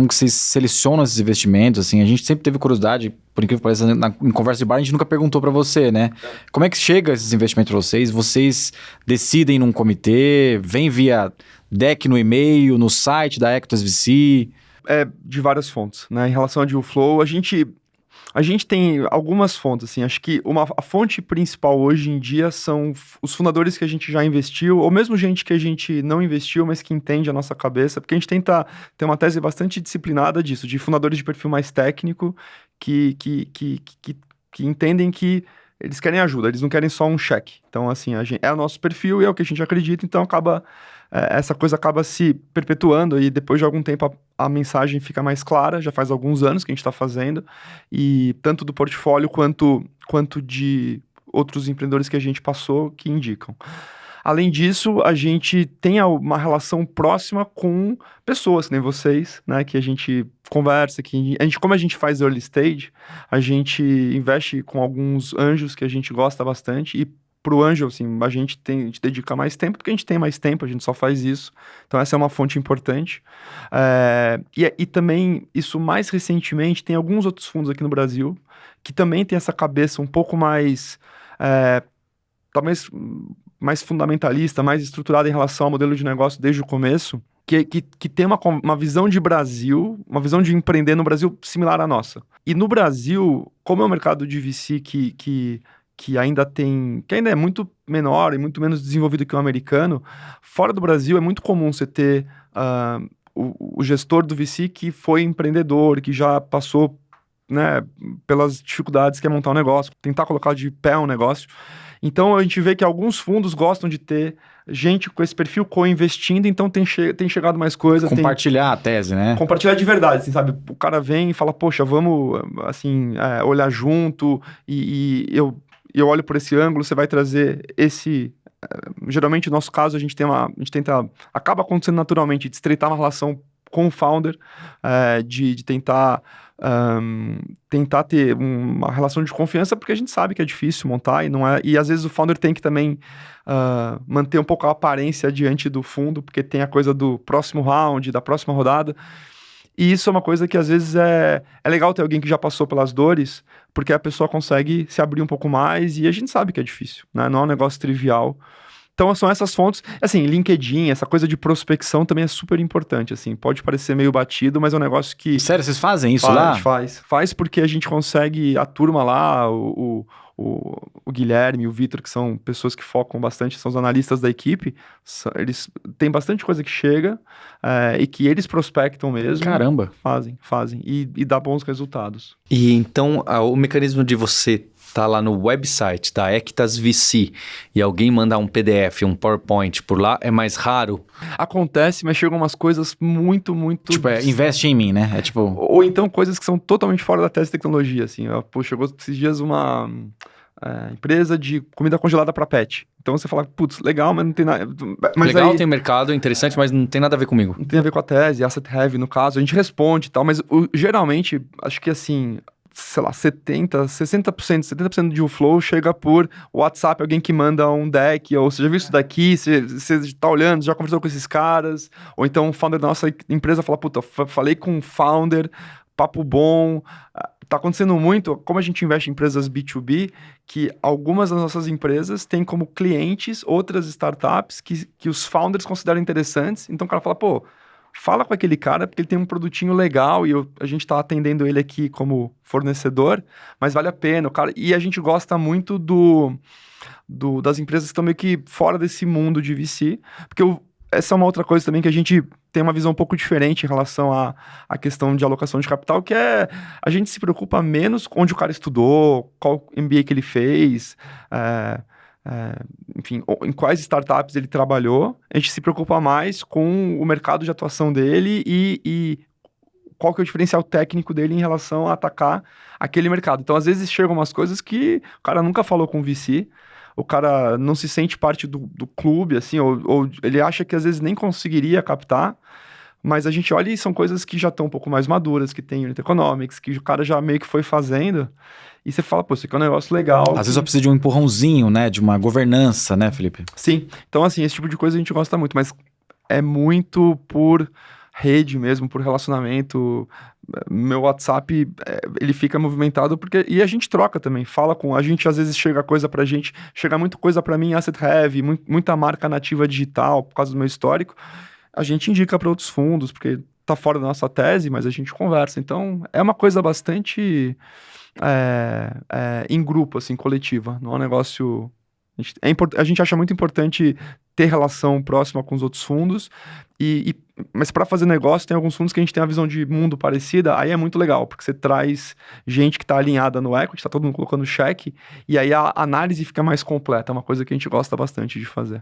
como que vocês selecionam esses investimentos, assim? A gente sempre teve curiosidade, por incrível que pareça, em conversa de bar, a gente nunca perguntou para você, né? Como é que chega esses investimentos para vocês? Vocês decidem num comitê, vem via deck no e-mail, no site da Equitas VC? De várias fontes, né? Em relação a deal flow, a gente tem algumas fontes, assim, acho que a fonte principal hoje em dia são os fundadores que a gente já investiu, ou mesmo gente que a gente não investiu, mas que entende a nossa cabeça, porque a gente tenta ter uma tese bastante disciplinada disso, de fundadores de perfil mais técnico, que entendem que eles querem ajuda, eles não querem só um cheque. Então, assim, é o nosso perfil e é o que a gente acredita, então essa coisa acaba se perpetuando e depois de algum tempo a mensagem fica mais clara, já faz alguns anos que a gente está fazendo, e tanto do portfólio quanto de outros empreendedores que a gente passou que indicam. Além disso, a gente tem uma relação próxima com pessoas, que nem vocês, né, que a gente conversa, como a gente faz early stage, a gente investe com alguns anjos que a gente gosta bastante, e pro anjo, assim, a gente dedica mais tempo, porque a gente tem mais tempo, a gente só faz isso. Então, essa é uma fonte importante. E também, isso mais recentemente, tem alguns outros fundos aqui no Brasil, que também tem essa cabeça um pouco mais, talvez mais fundamentalista, mais estruturada em relação ao modelo de negócio desde o começo, que tem uma visão de Brasil, uma visão de empreender no Brasil similar à nossa. E no Brasil, como é um mercado de VC que ainda é muito menor e muito menos desenvolvido que o americano, fora do Brasil é muito comum você ter o gestor do VC que foi empreendedor, que já passou, né, pelas dificuldades que é montar um negócio, tentar colocar de pé um negócio. Então a gente vê que alguns fundos gostam de ter gente com esse perfil co-investindo, então tem chegado mais coisa. Compartilhar a tese, né? Compartilhar de verdade, assim, sabe? O cara vem e fala, poxa, vamos, assim, olhar junto e eu olho por esse ângulo, você vai trazer esse... geralmente, no nosso caso, a gente tenta... Acaba acontecendo naturalmente, de estreitar uma relação com o founder, de tentar ter uma relação de confiança, porque a gente sabe que é difícil montar, e às vezes o founder tem que também manter um pouco a aparência diante do fundo, porque tem a coisa do próximo round, da próxima rodada. E isso é uma coisa que às vezes é legal ter alguém que já passou pelas dores, porque a pessoa consegue se abrir um pouco mais, e a gente sabe que é difícil, né? Não é um negócio trivial. Então são essas fontes, assim, LinkedIn, essa coisa de prospecção também é super importante, assim, pode parecer meio batido, mas é um negócio que... Sério, vocês fazem isso lá? A gente faz porque a gente consegue, a turma lá, o Guilherme e o Vitor, que são pessoas que focam bastante, são os analistas da equipe, eles têm bastante coisa que chega e que eles prospectam mesmo. Caramba! Fazem, e dá bons resultados. E então, o mecanismo de você tá lá no website da Equitas VC e alguém mandar um PDF, um PowerPoint por lá, é mais raro? Acontece, mas chegam umas coisas muito... Tipo, investe em mim, né? Ou então coisas que são totalmente fora da tese de tecnologia, assim. Chegou esses dias uma empresa de comida congelada para pet. Então você fala, putz, legal, mas não tem nada... Legal, tem mercado, interessante, mas não tem nada a ver comigo. Não tem a ver com a tese, asset heavy no caso, a gente responde e tal, mas geralmente, acho que assim... sei lá, 70% de um flow chega por WhatsApp, alguém que manda um deck, ou você já viu isso daqui, você tá olhando, já conversou com esses caras, ou então o founder da nossa empresa fala, puta, falei com um founder, papo bom, tá acontecendo muito, como a gente investe em empresas B2B, que algumas das nossas empresas têm como clientes outras startups que os founders consideram interessantes, então o cara fala, pô, fala com aquele cara, porque ele tem um produtinho legal e a gente tá atendendo ele aqui como fornecedor, mas vale a pena, o cara... E a gente gosta muito das empresas que estão meio que fora desse mundo de VC, porque essa é uma outra coisa também que a gente tem uma visão um pouco diferente em relação à questão de alocação de capital, que é a gente se preocupa menos com onde o cara estudou, qual MBA que ele fez, enfim, em quais startups ele trabalhou. A gente se preocupa mais com o mercado de atuação dele e qual que é o diferencial técnico dele em relação a atacar aquele mercado. Então, às vezes, chegam umas coisas que o cara nunca falou com o VC, o cara não se sente parte do clube, assim, ou ele acha que às vezes nem conseguiria captar, mas a gente olha e são coisas que já estão um pouco mais maduras, que tem unit economics, que o cara já meio que foi fazendo, e você fala, pô, isso aqui é um negócio legal. Às vezes só precisa de um empurrãozinho, né, de uma governança, né, Felipe? Sim, então assim, esse tipo de coisa a gente gosta muito, mas é muito por rede mesmo, por relacionamento. Meu WhatsApp, ele fica movimentado porque... E a gente troca também, fala com... A gente, às vezes, chega coisa pra gente... Chega muita coisa pra mim, asset heavy, muita marca nativa digital, por causa do meu histórico. A gente indica para outros fundos, porque tá fora da nossa tese, mas a gente conversa. Então, é uma coisa bastante em grupo, assim, coletiva. Não é um negócio... A gente acha muito importante ter relação próxima com os outros fundos, mas para fazer negócio tem alguns fundos que a gente tem uma visão de mundo parecida, aí é muito legal, porque você traz gente que está alinhada no equity, está todo mundo colocando cheque, e aí a análise fica mais completa, é uma coisa que a gente gosta bastante de fazer.